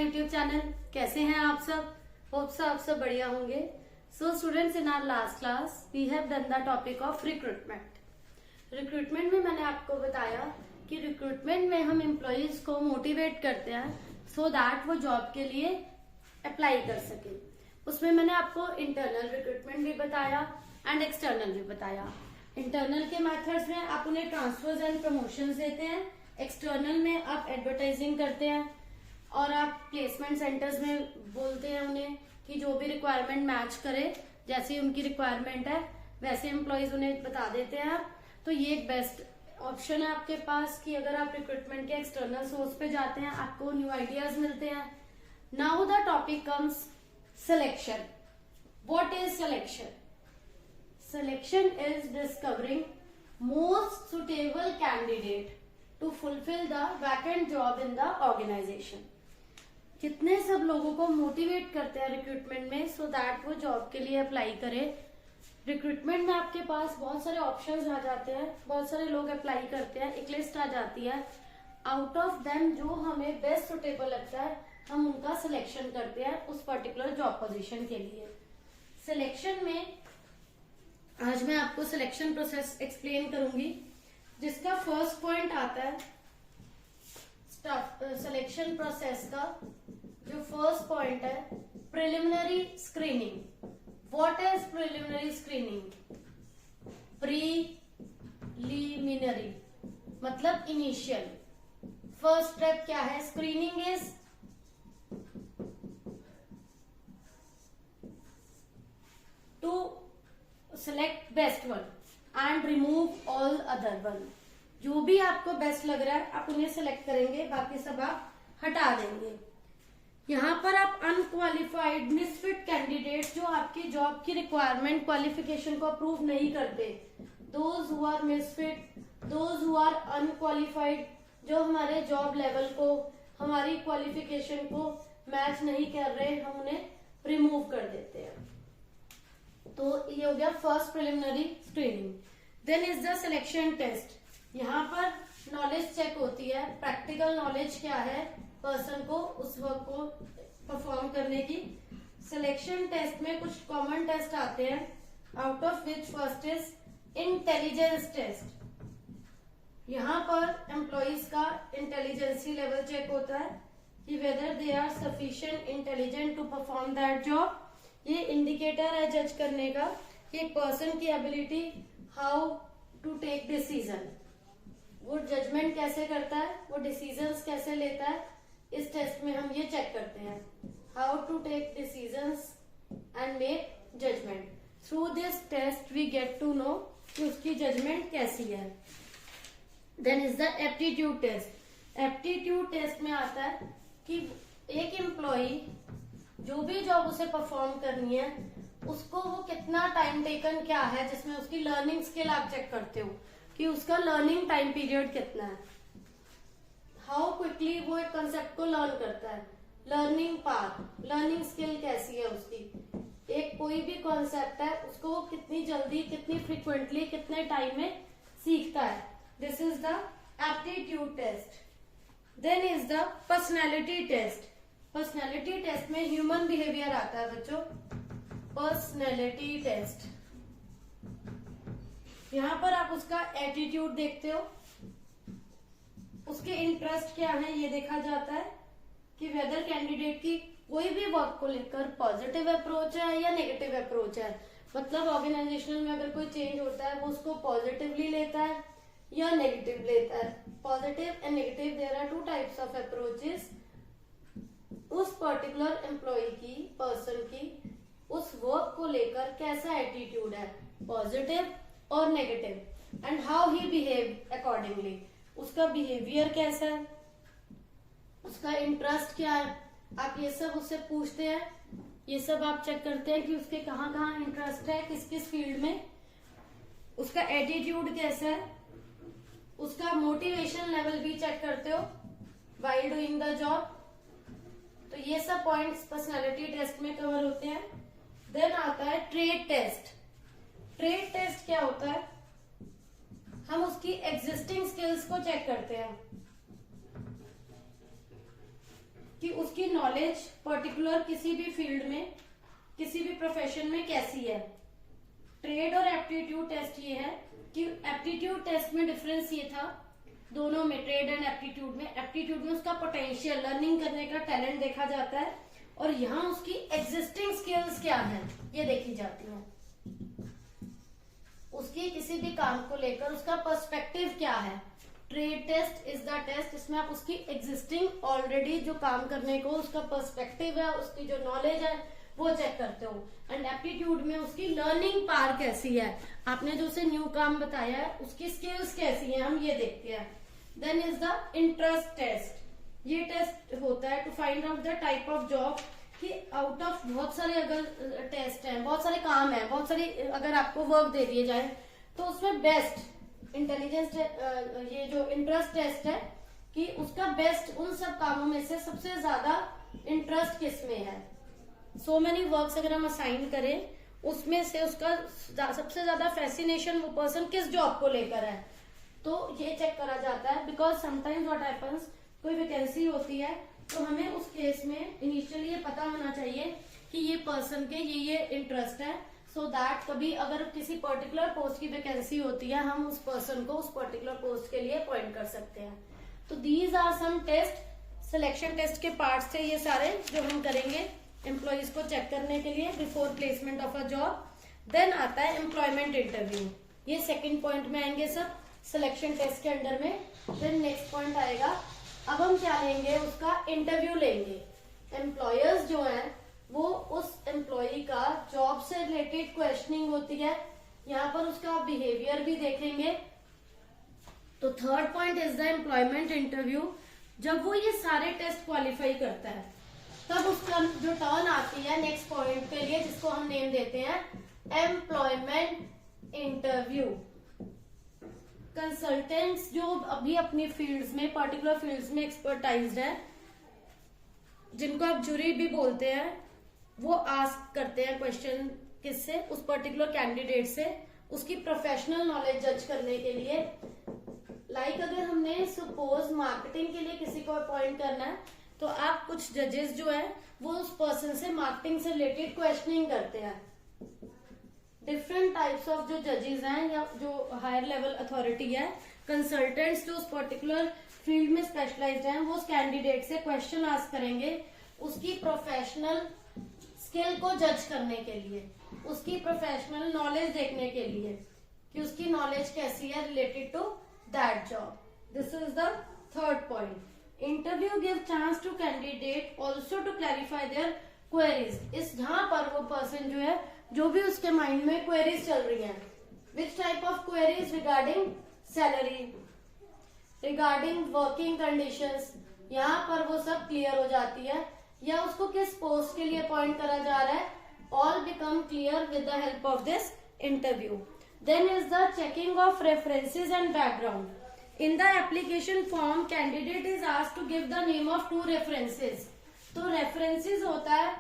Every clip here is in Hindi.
YouTube channel. कैसे हैं आप सब? होप आप सब बढ़िया होंगे। So students, in our last class we have done the topic of recruitment. Recruitment में मैंने आपको बताया कि रिक्रूटमेंट में हम एम्प्लॉयज को मोटिवेट करते हैं सो दैट वो जॉब के लिए अप्लाई कर सके। उसमें मैंने आपको इंटरनल रिक्रूटमेंट भी बताया एंड एक्सटर्नल भी बताया। इंटरनल के मेथड्स में आप उन्हें ट्रांसफर्स एंड प्रमोशंस देते हैं, एक्सटर्नल में आप एडवर्टाइजिंग करते हैं और आप प्लेसमेंट सेंटर्स में बोलते हैं उन्हें कि जो भी रिक्वायरमेंट मैच करे, जैसी उनकी रिक्वायरमेंट है वैसे एम्प्लॉयज उन्हें बता देते हैं आप। तो ये एक बेस्ट ऑप्शन है आपके पास कि अगर आप रिक्रूटमेंट के एक्सटर्नल सोर्स पे जाते हैं आपको न्यू आइडियाज मिलते हैं। Now the topic comes selection. What is selection? Selection is discovering most suitable candidate to fulfill the vacant job in the organization। कितने सब लोगों को मोटिवेट करते हैं रिक्रूटमेंट में सो दैट वो जॉब के लिए अप्लाई करे। रिक्रूटमेंट में आपके पास बहुत सारे ऑप्शंस आ जाते हैं, बहुत सारे लोग अप्लाई करते हैं, एक लिस्ट आ जाती है। आउट ऑफ देम जो हमें बेस्ट सुटेबल लगता है हम उनका सिलेक्शन करते हैं उस पर्टिकुलर जॉब पोजीशन के लिए। सिलेक्शन में आज मैं आपको सिलेक्शन प्रोसेस एक्सप्लेन करूंगी, जिसका फर्स्ट पॉइंट आता है सिलेक्शन प्रोसेस का जो फर्स्ट पॉइंट है preliminary screening. What is preliminary screening? Preliminary मतलब इनिशियल। फर्स्ट स्टेप क्या है? Screening is to select best one and remove all other one। जो भी आपको बेस्ट लग रहा है आप उन्हें सेलेक्ट करेंगे, बाकी सब आप हटा देंगे। यहाँ पर आप अनक्वालिफाइड मिसफिट कैंडिडेट जो आपकी जॉब की रिक्वायरमेंट क्वालिफिकेशन को अप्रूव नहीं करते, those who are misfit, those who are unqualified, जो हमारे जॉब लेवल को हमारी क्वालिफिकेशन को मैच नहीं कर रहे, हम उन्हें रिमूव कर देते हैं। तो ये हो गया first preliminary screening. Then is the selection test. यहाँ पर नॉलेज चेक होती है, प्रैक्टिकल नॉलेज क्या है पर्सन को उस वर्क को परफॉर्म करने की। सिलेक्शन टेस्ट में कुछ कॉमन टेस्ट आते हैं, out of which first is intelligence test. यहाँ पर एम्प्लॉइज का इंटेलिजेंसी लेवल चेक होता है कि whether they are sufficient intelligent to perform that job. ये इंडिकेटर है जज करने का कि एक पर्सन की ability how to take decision, वो जजमेंट कैसे करता है, वो डिसीजंस कैसे लेता है। इस टेस्ट में हम ये चेक करते हैं how to take decisions and make judgement. Through this test we get to know कि उसकी जजमेंट कैसी है। Then is the aptitude test. Aptitude test में आता है कि एक एम्प्लॉय जो भी जॉब उसे परफॉर्म करनी है उसको वो कितना टाइम टेकन क्या है, जिसमें उसकी लर्निंग स्किल आप चेक करते हो कि उसका लर्निंग टाइम पीरियड कितना है, हाउ क्विकली वो एक कंसेप्ट को लर्न करता है, लर्निंग पाथ, लर्निंग स्किल कैसी है उसकी। एक कोई भी कॉन्सेप्ट है उसको वो कितनी जल्दी, कितनी फ्रिक्वेंटली, कितने टाइम में सीखता है। This is the aptitude test. Then is the personality test. Personality test में ह्यूमन बिहेवियर आता है बच्चों। पर्सनैलिटी टेस्ट यहाँ पर आप उसका एटीट्यूड देखते हो, उसके इंटरेस्ट क्या है ये देखा जाता है कि वेदर कैंडिडेट की कोई भी वर्क को लेकर पॉजिटिव अप्रोच है या नेगेटिव अप्रोच है। मतलब ऑर्गेनाइजेशन में अगर कोई चेंज होता है वो उसको पॉजिटिवली लेता है या नेगेटिव लेता है। Positive and negative, there are two types of approaches. उस पर्टिकुलर एम्प्लॉय की, पर्सन की उस वर्क को लेकर कैसा एटीट्यूड है, पॉजिटिव और negative, and how he behave accordingly. उसका बिहेवियर कैसा है, उसका इंटरेस्ट क्या है, आप ये सब उससे पूछते हैं। ये सब आप चेक करते हैं कि उसके कहाँ कहाँ इंटरेस्ट है, किस किस फील्ड में, उसका एटीट्यूड कैसा है, उसका मोटिवेशन लेवल भी चेक करते हो व्हाइल डूइंग द जॉब। तो ये सब पॉइंट्स पर्सनालिटी टेस्ट में कवर होते हैं। देन आता है ट्रेड टेस्ट। ट्रेड टेस्ट क्या होता है? हम उसकी एग्जिस्टिंग स्किल्स को चेक करते हैं। कि उसकी नॉलेज पर्टिकुलर किसी भी फील्ड में, किसी भी प्रोफेशन में कैसी है। ट्रेड और एप्टीट्यूड टेस्ट ये है कि एप्टीट्यूड टेस्ट में डिफरेंस ये था दोनों में, ट्रेड एंड एप्टीट्यूड में। एप्टीट्यूड में उसका पोटेंशियल, लर्निंग करने का टैलेंट देखा जाता है, और यहाँ उसकी एग्जिस्टिंग स्किल्स क्या है ये देखी जाती है। उसकी किसी भी काम को लेकर उसका पर्सपेक्टिव क्या है। Trade test is the test, इसमें आप उसकी एग्जिस्टिंग ऑलरेडी जो काम करने को उसका पर्सपेक्टिव है, उसकी जो नॉलेज है वो चेक करते हो। एंड एप्टीट्यूड में उसकी लर्निंग पावर कैसी है, आपने जो उसे न्यू काम बताया है उसकी स्किल्स कैसी है, हम ये देखते हैं। Then is the interest test, ये टेस्ट होता है to find out the type of job, कि आउट ऑफ बहुत सारे अगर टेस्ट हैं, बहुत सारे काम है, बहुत सारी अगर आपको वर्क दे दिए जाए तो उसमें बेस्ट इंटेलिजेंस, ये जो इंटरेस्ट टेस्ट है कि उसका बेस्ट उन सब कामों में से सबसे ज्यादा इंटरेस्ट किस में है। सो मेनी वर्क्स अगर हम असाइन करें उसमें से उसका सबसे ज्यादा फैसिनेशन वो पर्सन किस जॉब को लेकर है, तो ये चेक करा जाता है। बिकॉज समटाइम्स व्हाट हैपेंस, कोई वैकेंसी होती है तो हमें उस केस में इनिशियली ये पता होना चाहिए कि ये पर्सन के ये इंटरेस्ट है, सो दैट कभी अगर किसी पर्टिकुलर पोस्ट की वैकेंसी होती है हम उस पर्सन को उस पर्टिकुलर पोस्ट के लिए अपॉइंट कर सकते हैं। तो these are some test, selection test के पार्ट्स थे ये सारे जो हम करेंगे एम्प्लॉइज को चेक करने के लिए before placement of a job. Then आता है एम्प्लॉयमेंट इंटरव्यू, ये सेकंड पॉइंट में आएंगे सब सिलेक्शन टेस्ट के अंडर में। देन नेक्स्ट पॉइंट आएगा, अब हम क्या लेंगे, उसका इंटरव्यू लेंगे। एम्प्लॉयर्स जो हैं वो उस एम्प्लॉय का जॉब से रिलेटेड क्वेश्चनिंग होती है, यहाँ पर उसका बिहेवियर भी देखेंगे। तो third point is the employment interview. जब वो ये सारे टेस्ट क्वालिफाई करता है तब उसका जो टर्न आती है नेक्स्ट पॉइंट के लिए, जिसको हम नेम देते हैं एम्प्लॉयमेंट इंटरव्यू। कंसल्टेंट्स जो अभी अपनी फील्ड्स में, पर्टिकुलर फील्ड्स में एक्सपर्टाइज्ड है, जिनको आप जूरी भी बोलते हैं, वो आस्क करते हैं क्वेश्चन किससे, उस पर्टिकुलर कैंडिडेट से, उसकी प्रोफेशनल नॉलेज जज करने के लिए। लाइक अगर हमने सपोज मार्केटिंग के लिए किसी को अपॉइंट करना है तो आप कुछ जजेस जो है वो उस पर्सन से मार्केटिंग से रिलेटेड क्वेश्चनिंग करते हैं। डिफरेंट टाइप्स ऑफ जो जजेस हैं या जो हायर लेवल अथॉरिटी है, कंसल्टेंट्स जो उस पर्टिकुलर फील्ड में स्पेशलाइज्ड हैं, वो उस कैंडिडेट से क्वेश्चन आस्क करेंगे उसकी प्रोफेशनल स्किल को जज करने के लिए, उसकी प्रोफेशनल नॉलेज देखने के लिए कि उसकी नॉलेज कैसी है related to that job. This is the third point. Interview give chance to candidate also to clarify their queries. इस जहां पर वो पर्सन जो है, जो भी उसके माइंड में क्वेरीज चल रही हैं, which type of queries, regarding salary, regarding working conditions, यहाँ पर वो सब क्लियर हो जाती है। या उसको किस पोस्ट के लिए अपॉइंट करा जा रहा है, all become clear with the help of this interview. Then is the checking of references and background. In the application form, candidate is asked to give the name of 2 references. तो references होता है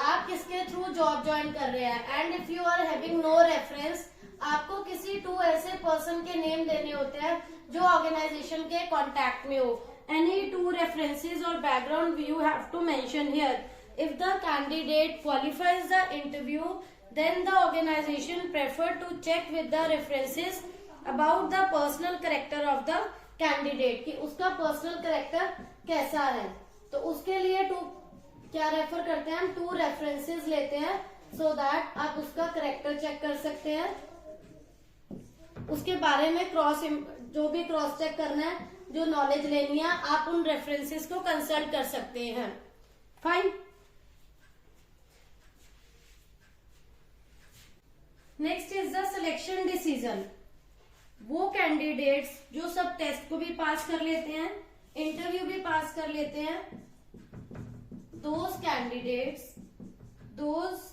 आप किसके थ्रू जॉब ज्वाइन कर रहे हैं, and if you are having no reference, आपको किसी 2 ऐसे पर्सन के नेम देने होते हैं जो ऑर्गेनाइजेशन के कॉन्टैक्ट में हो। Any 2 references or background you have to mention here. If the candidate qualifies the interview, then the organization prefer to check with the references about the personal character of the candidate, कि उसका पर्सनल कैरेक्टर कैसा है। तो उसके लिए क्या रेफर करते हैं हम, 2 रेफरेंसेस लेते हैं, सो दैट आप उसका कैरेक्टर चेक कर सकते हैं। उसके बारे में जो भी क्रॉस चेक करना है, जो नॉलेज लेनी है, आप उन रेफरेंसेस को कंसल्ट कर सकते हैं। Fine. Next is the selection decision. वो कैंडिडेट्स जो सब टेस्ट को भी पास कर लेते हैं, इंटरव्यू भी पास कर लेते हैं, those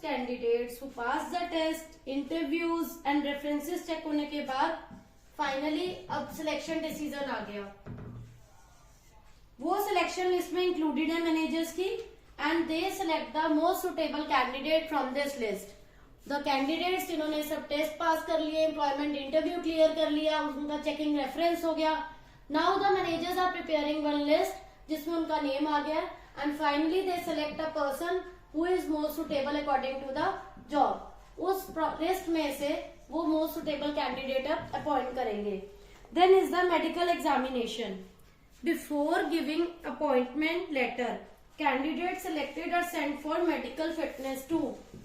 candidates who pass the test, interviews and references check होने के बाद फाइनली अब सिलेक्शन डिसीजन आ गया। वो सिलेक्शन लिस्ट में इंक्लूडेड है मैनेजर्स की, and they select the most suitable candidate from this list. The candidates जिन्होंने सब टेस्ट पास कर लिए, एम्प्लॉयमेंट इंटरव्यू क्लियर कर लिया, उनका चेकिंग रेफरेंस हो गया। Now the managers are preparing one list जिसमें उनका नेम आ गया, and finally they select a person who is most suitable according to the job. उस लिस्ट में से वो मोस्ट सुटेबल कैंडिडेट अपॉइंट करेंगे। Then is the medical examination. Before giving appointment letter candidate selected are sent for medical fitness to.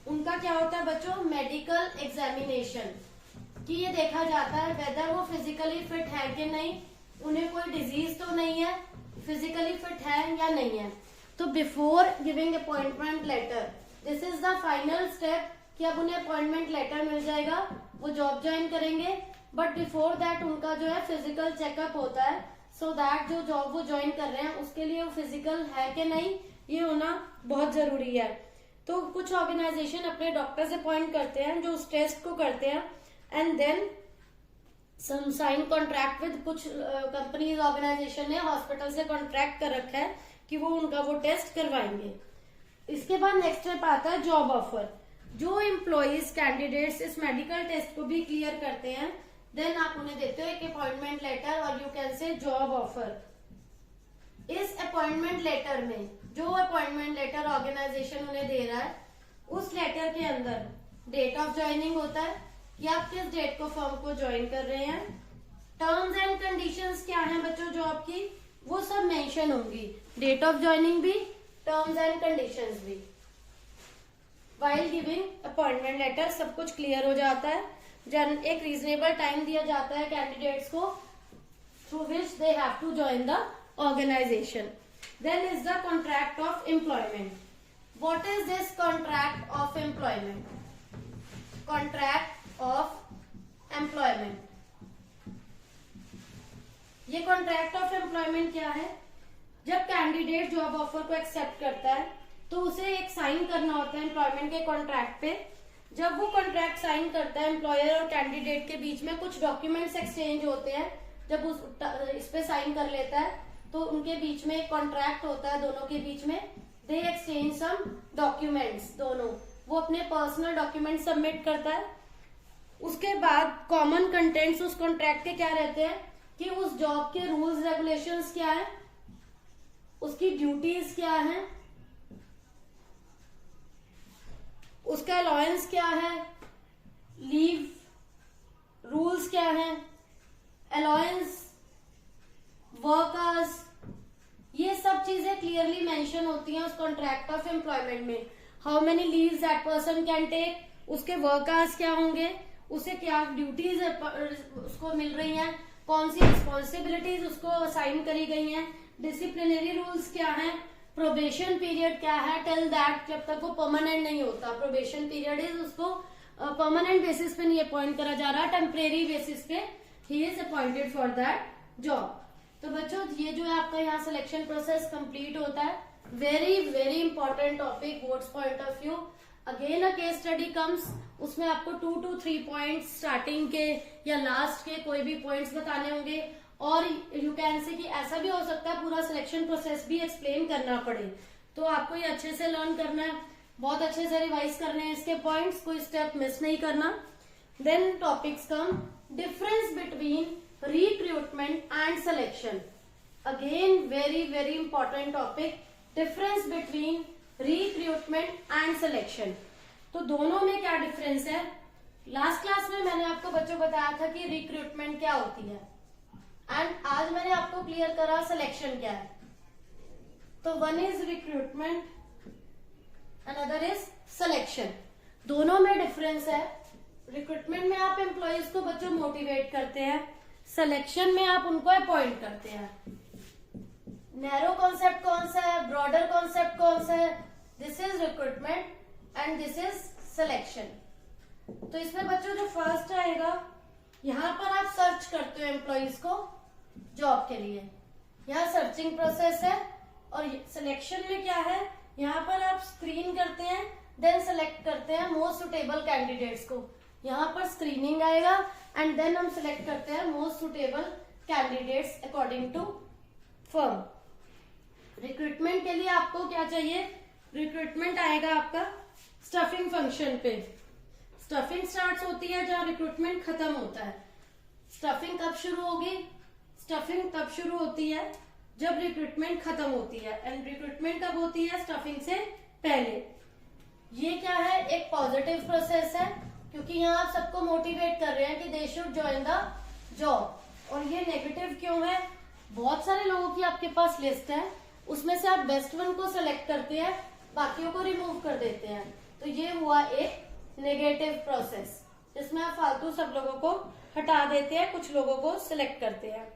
उनका क्या होता है बच्चों, मेडिकल एग्जामिनेशन, कि ये देखा जाता है वेदर वो फिजिकली फिट है कि नहीं, उन्हें कोई डिजीज तो नहीं है, फिजिकली फिट है या नहीं है। तो before giving appointment letter this is the final step कि अब उन्हें अपॉइंटमेंट लेटर मिल जाएगा, वो जॉब ज्वाइन करेंगे। बट बिफोर दैट उनका जो है फिजिकल चेकअप होता है, सो दैट जो जॉब वो ज्वाइन कर रहे हैं उसके लिए वो फिजिकल है कि नहीं ये होना बहुत जरूरी है। तो कुछ ऑर्गेनाइजेशन अपने डॉक्टर से अपॉइंट करते हैं जो उस टेस्ट को करते हैं, and then some sign contract with कुछ कंपनीज ऑर्गेनाइजेशन ने हॉस्पिटल से कॉन्ट्रैक्ट कर रखा है कि वो उनका वो टेस्ट करवाएंगे। इसके बाद नेक्स्ट स्टेप आता है जॉब ऑफर। जो एम्प्लॉइज कैंडिडेट्स इस मेडिकल टेस्ट को भी क्लियर करते हैं, देन आप उन्हें देते हो एक अपॉइंटमेंट लेटर और you can say job offer. इस अपॉइंटमेंट लेटर में जो अपॉइंटमेंट लेटर ऑर्गेनाइजेशन उन्हें दे रहा है, उस लेटर के अंदर डेट ऑफ ज्वाइनिंग होता है कि आप किस डेट को फर्म को ज्वाइन कर रहे हैं। टर्म्स एंड कंडीशंस क्या हैं बच्चों जॉब की, वो सब मेंशन होंगी, डेट ऑफ ज्वाइनिंग भी, टर्म्स एंड कंडीशंस भी। वाइल गिविंग अपॉइंटमेंट लेटर सब कुछ क्लियर हो जाता है। एक रीजनेबल टाइम दिया जाता है कैंडिडेट्स को through which they have to join the organization. Then is the contract of employment. What is this contract of employment? Contract of employment, ये कॉन्ट्रैक्ट ऑफ एम्प्लॉयमेंट क्या है? जब कैंडिडेट जॉब ऑफर को एक्सेप्ट करता है तो उसे एक साइन करना होता है एम्प्लॉयमेंट के कॉन्ट्रैक्ट पे। जब वो कॉन्ट्रैक्ट साइन करता है, एम्प्लॉयर और कैंडिडेट के बीच में कुछ डॉक्यूमेंट्स एक्सचेंज होते हैं। जब इस पे साइन कर लेता है तो उनके बीच में एक कॉन्ट्रैक्ट होता है, दोनों के बीच में दे एक्सचेंज सम डॉक्यूमेंट्स, दोनों वो अपने पर्सनल डॉक्यूमेंट सबमिट करता है। उसके बाद कॉमन कंटेंट्स उस कॉन्ट्रैक्ट के क्या रहते हैं कि उस जॉब के रूल्स रेगुलेशंस क्या है, उसकी ड्यूटीज क्या है, उसका अलाउंस क्या है, लीव रूल्स क्या है, अलाउंस, वर्क आवर्स, ये सब चीजें क्लियरली मेंशन होती हैं उस कॉन्ट्रैक्ट ऑफ एम्प्लॉयमेंट में। How many leaves that person can take, उसके वर्क आवर्स क्या होंगे, उसे क्या ड्यूटीज उसको मिल रही हैं, कौन सी रिस्पॉन्सिबिलिटीज उसको असाइन करी गई हैं, डिसिप्लिनरी रूल्स क्या है, प्रोबेशन पीरियड क्या है, टिल दैट जब तक वो परमानेंट नहीं होता। प्रोबेशन पीरियड इज उसको परमानेंट बेसिस पे नहीं अपॉइंट करा जा रहा, टेम्परेरी बेसिस पे he is appointed for that job. तो बच्चों ये जो है आपका यहाँ सिलेक्शन प्रोसेस कंप्लीट होता है। Very very important topic boards point of view. Again a case study comes, उसमें आपको 2 to 3 पॉइंट्स स्टार्टिंग के या लास्ट के कोई भी पॉइंट्स बताने होंगे, और यू कैन से कि ऐसा भी हो सकता है पूरा सिलेक्शन प्रोसेस भी एक्सप्लेन करना पड़े। तो आपको ये अच्छे से लर्न करना है, बहुत अच्छे से रिवाइज करने हैं इसके पॉइंट्स, कोई स्टेप मिस नहीं करना। Then topics come, difference between recruitment and selection. Again very very important topic, difference between recruitment and selection. तो दोनों में क्या डिफरेंस है? लास्ट क्लास में मैंने आपको बच्चों बताया था कि रिक्रूटमेंट क्या होती है, एंड आज मैंने आपको क्लियर करा सिलेक्शन क्या है। तो one is recruitment, another is selection. दोनों में डिफरेंस है। रिक्रूटमेंट में आप एम्प्लॉयज को बच्चों मोटिवेट करते हैं, सिलेक्शन में आप उनको अपॉइंट करते हैं। नैरो कॉन्सेप्ट कौन सा है, ब्रॉडर कॉन्सेप्ट कौन सा है? This is recruitment and this is selection. तो इसमें बच्चों जो फर्स्ट आएगा, यहाँ पर आप सर्च करते हो एम्प्लॉयज को जॉब के लिए, यहाँ सर्चिंग प्रोसेस है। और सिलेक्शन में क्या है, यहाँ पर आप स्क्रीन करते हैं, देन सेलेक्ट करते हैं मोस्ट सुटेबल कैंडिडेट्स को। यहाँ पर स्क्रीनिंग आएगा एंड देन हम सिलेक्ट करते हैं most suitable candidates according to firm. Recruitment के लिए आपको क्या चाहिए? रिक्रूटमेंट आएगा आपका स्टफिंग फंक्शन पे। स्टफिंग स्टार्ट होती है जहां रिक्रूटमेंट खत्म होता है। स्टफिंग कब शुरू होगी? स्टफिंग तब शुरू होती है जब रिक्रूटमेंट खत्म होती है, एंड रिक्रूटमेंट कब होती है? स्टफिंग से पहले। ये क्या है? एक पॉजिटिव प्रोसेस है, क्योंकि यहाँ आप सबको मोटिवेट कर रहे हैं कि they should join the job. और ये नेगेटिव क्यों है? बहुत सारे लोगों की आपके पास लिस्ट है, उसमें से आप बेस्ट वन को सिलेक्ट करते हैं, बाकियों को रिमूव कर देते हैं। तो ये हुआ एक नेगेटिव प्रोसेस, जिसमें आप फालतू सब लोगों को हटा देते हैं, कुछ लोगों को सिलेक्ट करते हैं।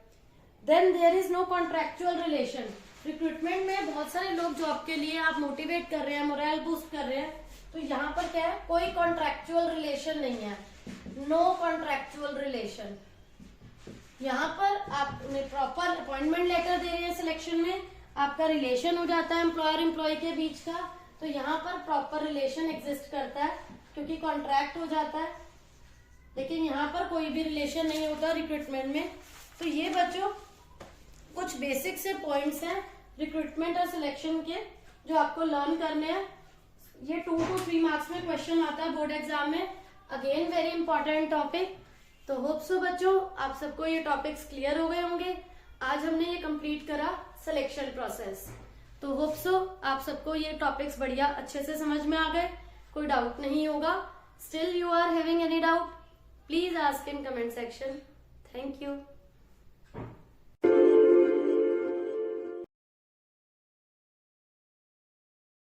Then there is no contractual relation. Recruitment में बहुत सारे लोग जॉब के लिए आप मोटिवेट कर रहे हैं, मोरल बूस्ट कर रहे हैं, तो यहाँ पर क्या है? कोई कॉन्ट्रेक्चुअल रिलेशन नहीं है, नो कॉन्ट्रेक्चुअल रिलेशन। यहाँ पर आप प्रॉपर अपॉइंटमेंट लेटर दे रहे हैं, सिलेक्शन में आपका रिलेशन हो जाता है एम्प्लॉयर एम्प्लॉय के बीच का, तो यहाँ पर प्रॉपर रिलेशन एग्जिस्ट करता है, क्योंकि कॉन्ट्रैक्ट हो जाता है। लेकिन यहाँ पर कोई भी रिलेशन नहीं होता रिक्रूटमेंट में। तो ये बच्चों कुछ बेसिक से पॉइंट्स हैं रिक्रूटमेंट और सिलेक्शन के, जो आपको लर्न करने हैं। ये 2 to 3 मार्क्स में क्वेश्चन आता है बोर्ड एग्जाम में। Again very important topic. तो होप सो बच्चों आप सबको ये टॉपिक्स क्लियर हो गए होंगे। आज हमने ये कंप्लीट करा सिलेक्शन प्रोसेस। तो होप सो आप सबको ये टॉपिक्स बढ़िया अच्छे से समझ में आ गए, कोई डाउट नहीं होगा। Still you are having any doubt, please ask in comment section. Thank you.